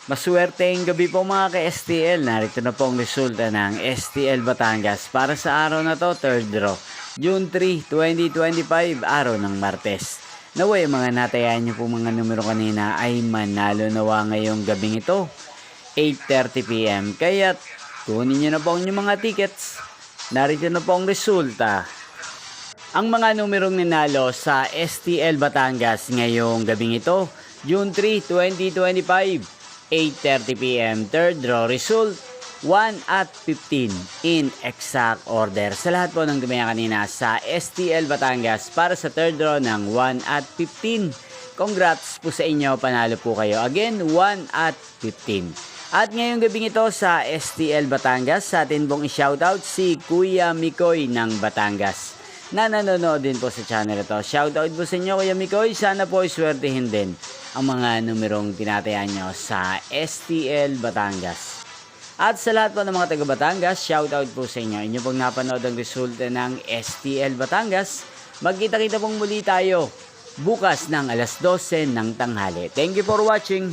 Maswerteng gabi po mga ka-STL. Narito na po ang resulta ng STL Batangas para sa araw na to, third draw. June 3, 2025, araw ng Martes. Naway mga natayaan niyo po mga numero kanina ay manalo nawa ngayong gabing ito, 8:30 PM. Kaya kunin niyo na po ang inyong mga tickets. Narito na po ang resulta. Ang mga numerong ninalo sa STL Batangas ngayong gabing ito, June 3, 2025. 8:30 PM, third draw result 1 at 15 in exact order. Sa lahat po ng dumaya kanina sa STL Batangas para sa third draw ng 1 at 15. Congrats po sa inyo, panalo po kayo. Again, 1 at 15. At ngayong gabing ito sa STL Batangas, sa atin pong i-shoutout si Kuya Mikoy ng Batangas na nanonood din po sa channel ito. Shoutout po sa inyo Kuya Mikoy, sana po iswertehin din ang mga numerong tinatayaan nyo sa STL Batangas. At sa lahat po ng mga taga Batangas, shoutout po sa inyo. Inyo pong napanood ang resulta ng STL Batangas. Magkita-kita pong muli tayo bukas ng alas 12 ng tanghali. Thank you for watching.